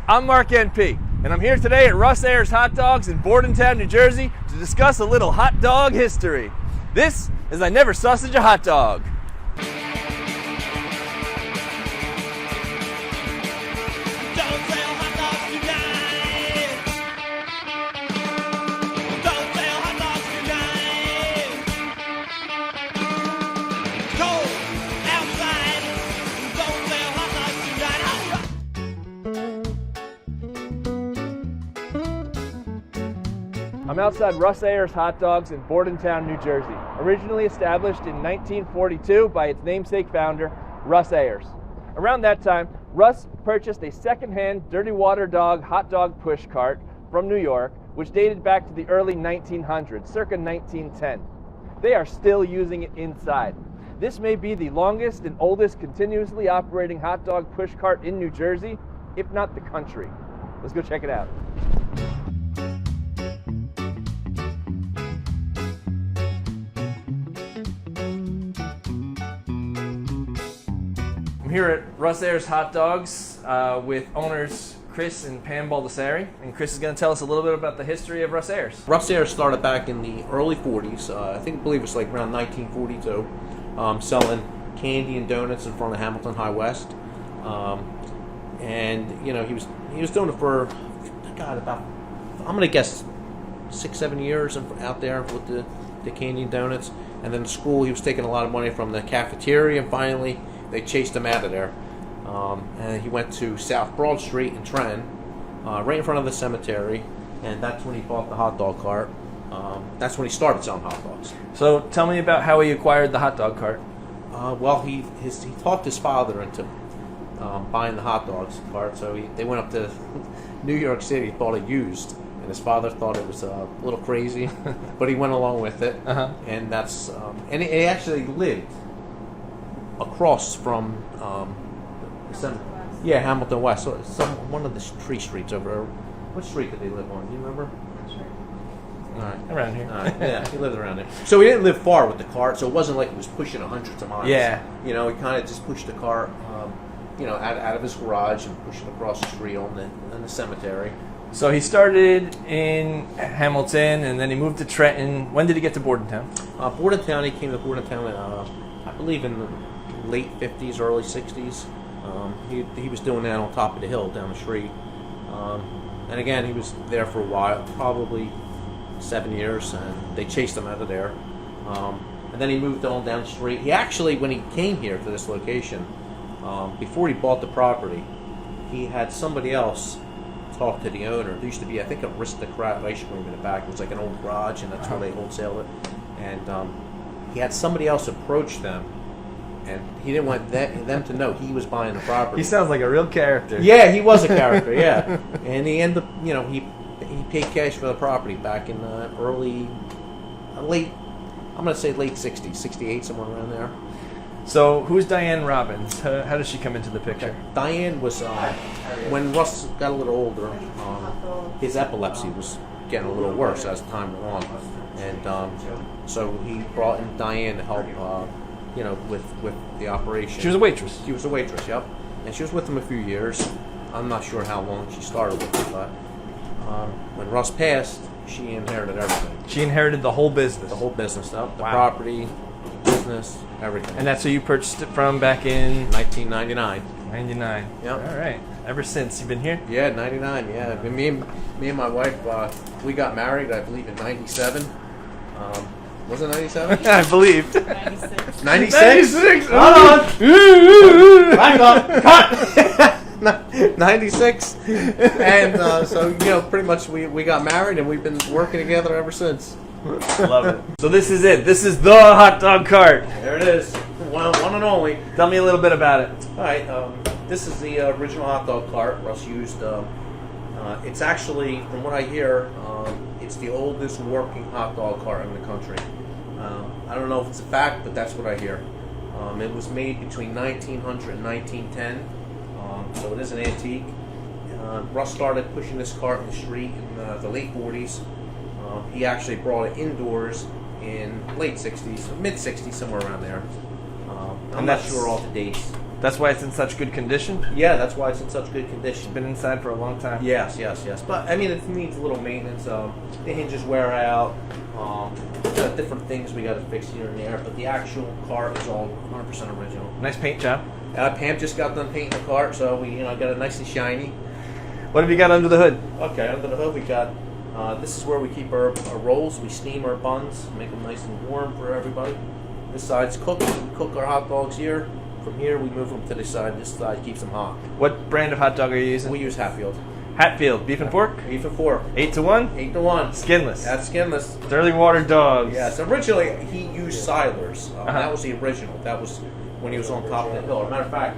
I'm Mark NP, and I'm here today at Russ Ayres Hot Dogs in Bordentown, New Jersey to discuss a little hot dog history. This is I Never Sausage a Hot Dog. I'm outside Russ Ayres Hot Dogs in Bordentown, New Jersey, originally established in 1942 by its namesake founder, Russ Ayres. Around that time, Russ purchased a second-hand Dirty Water Dog hot dog pushcart from New York, which dated back to the early 1900s, circa 1910. They are still using it inside. This may be the longest and oldest continuously operating hot dog pushcart in New Jersey, if not the country. Let's go check it out. I'm here at Russ Ayres Hot Dogs with owners Chris and Pam Baldassari, and Chris is going to tell us a little bit about the history of Russ Ayres. Russ Ayres started back in the early 40s. I believe it's like around 1942, selling candy and donuts in front of Hamilton High West, and you know he was doing it for about, I'm going to guess 6-7 years out there with the candy and donuts, and then the school he was taking a lot of money from the cafeteria, and finally they chased him out of there. And he went to South Broad Street in Trenton, right in front of the cemetery, and that's when he bought the hot dog cart. That's when he started selling hot dogs. So tell me about how he acquired the hot dog cart. Well, he talked his father into buying the hot dogs cart, so they went up to New York City, bought it used, and his father thought it was a little crazy, but he went along with it, and that's and he actually lived across from Hamilton West. So one of the tree streets over there. What street did they live on? Do you remember? All right, around here. All right. Yeah, he lived around there. So he didn't live far with the cart, so it wasn't like he was pushing hundreds of miles. Yeah. You know, he kind of just pushed the cart, out of his garage and pushed it across the street on the cemetery. So he started in Hamilton, and then he moved to Trenton. When did he get to Bordentown? Bordentown, he came to Bordentown, I believe in the late 50s, early 60s. He was doing that on top of the hill down the street. And again, he was there for a while, probably 7 years, and they chased him out of there. And then he moved on down the street. He actually, when he came here to this location, before he bought the property, he had somebody else talk to the owner. There used to be, I think, Aristocrat ice cream in the back. It was like an old garage, and that's where they wholesale it. And he had somebody else approach them, and he didn't want them to know he was buying the property. He sounds like a real character. Yeah, he was a character, yeah. And he ended up, he paid cash for the property back in the late 60s, 68, somewhere around there. So who's Diane Robbins? How does she come into the picture? Diane was, when Russ got a little older, his epilepsy was getting a little worse as time went on. And so he brought in Diane to help, with the operation. She was a waitress. She was a waitress, yep. And she was with him a few years. I'm not sure how long she started with him, but when Russ passed, she inherited everything. She inherited the whole business. The whole business, the property, business, everything. And that's who you purchased it from back in 1999. 99. Yep. All right. Ever since you've been here? Yeah, 99. Yeah. Me and my wife, we got married, I believe, in 97. Was it 97? I believe. 96. 96. Hold on. Hang on. Cut. 96. And so pretty much we got married, and we've been working together ever since. Love it. So this is it. This is the hot dog cart. There it is. One and only. Tell me a little bit about it. All right. This is the original hot dog cart Russ used. It's actually, from what I hear, it's the oldest working hot dog cart in the country. I don't know if it's a fact, but that's what I hear. It was made between 1900 and 1910, so it is an antique. Russ started pushing this cart in the street in the late 40s. He actually brought it indoors in late 60s, mid 60s, somewhere around there. I'm not sure all the dates. That's why it's in such good condition? Yeah, that's why it's in such good condition. Been inside for a long time. Yes. But I mean, it needs a little maintenance. The hinges wear out. Got different things we got to fix here and there. But the actual cart is all 100% original. Nice paint job. Pam just got done painting the cart, so we got it nice and shiny. What have you got under the hood? Okay, under the hood we got. This is where we keep our rolls. We steam our buns, make them nice and warm for everybody. This side's cooked. We cook our hot dogs here. From here, we move them to this side. This side keeps them hot. What brand of hot dog are you using? We use Hatfield. Hatfield, beef and pork? Beef and pork. 8-1? 8-1. Skinless. That's skinless. Sterling water dogs. Yes, originally he used Siler's. That was the original. That was when he was on top of the hill. As a matter of fact,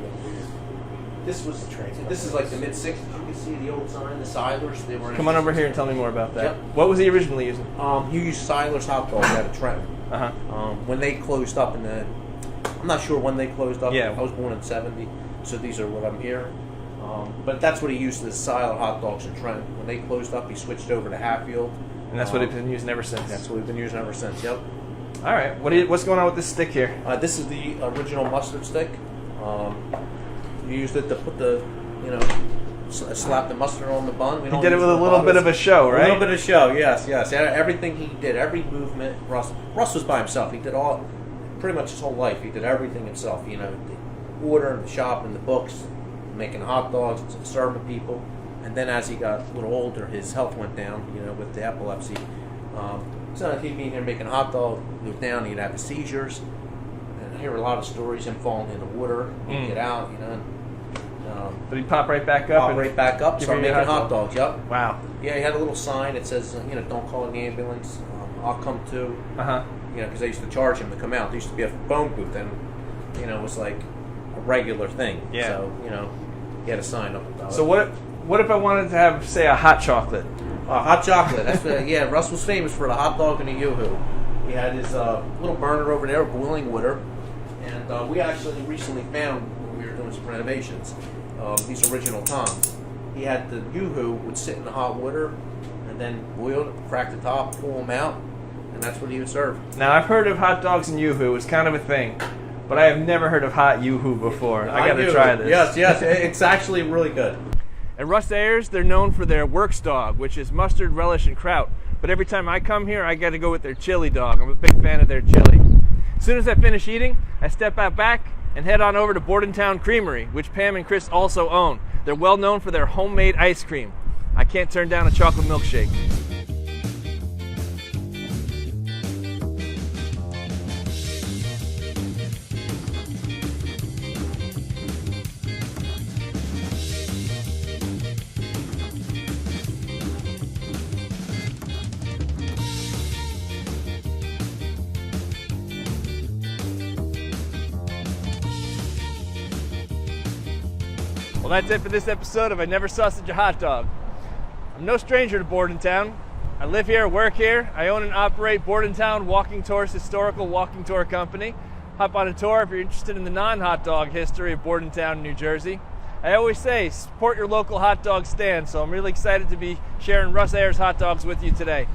this is like the mid-60s. You can see the old sign, the Siler's. They were. Come on over here and tell me more about that. Yep. What was he originally using? He used Siler's hot dogs out of Trenton. When they closed up I'm not sure when they closed up. Yeah. I was born in 70, so these are what I'm here. But that's what he used, the Siler hot dogs in Trenton. When they closed up, he switched over to Hatfield. And that's what he's been using ever since. That's what we've been using ever since. Yep. All right. What's going on with this stick here? This is the original mustard stick. You used it to put slap the mustard on the bun. He did it with a little bit of a show, right? A little bit of show, yes. Everything he did, every movement, Russ was by himself. He did pretty much his whole life. He did everything himself. The ordering, the shopping, the books, making hot dogs, serving people. And then as he got a little older, his health went down, with the epilepsy. So he'd be here making hot dogs, moved down, he'd have the seizures. And I hear a lot of stories, him falling in the water, he'd get out, But he'd pop right back up. Start making hot dogs, yep. Wow. Yeah, he had a little sign that says, don't call the ambulance, I'll come too. Because they used to charge him to come out. There used to be a phone booth, and it was like a regular thing. Yeah. So he had a sign up about So it. what if I wanted to have, say, a hot chocolate? Hot chocolate. That's Russ was famous for the hot dog and the yoo-hoo. He had his little burner over there, boiling water, and we actually recently found when we were doing some renovations these original tongs. He had the yoo-hoo would sit in the hot water, and then boil it, crack the top, pull them out. And that's what he would serve. Now, I've heard of hot dogs and yoo-hoo. It's kind of a thing. But I have never heard of hot yoo-hoo before. I got to try this. Yes. It's actually really good. At Russ Ayres, they're known for their works dog, which is mustard, relish, and kraut. But every time I come here, I got to go with their chili dog. I'm a big fan of their chili. As soon as I finish eating, I step out back and head on over to Bordentown Creamery, which Pam and Chris also own. They're well known for their homemade ice cream. I can't turn down a chocolate milkshake. Well, that's it for this episode of I Never Saw Such a Hot Dog. I'm no stranger to Bordentown. I live here, work here. I own and operate Bordentown Walking Tours Historical Walking Tour Company. Hop on a tour if you're interested in the non-hot dog history of Bordentown, New Jersey. I always say, support your local hot dog stand, so I'm really excited to be sharing Russ Ayres Hot Dogs with you today.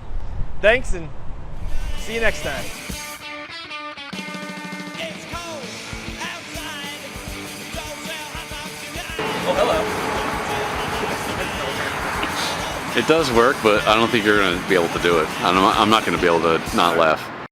Thanks, and see you next time. Oh, hello. It does work, but I don't think you're going to be able to do it. I'm not going to be able to not laugh.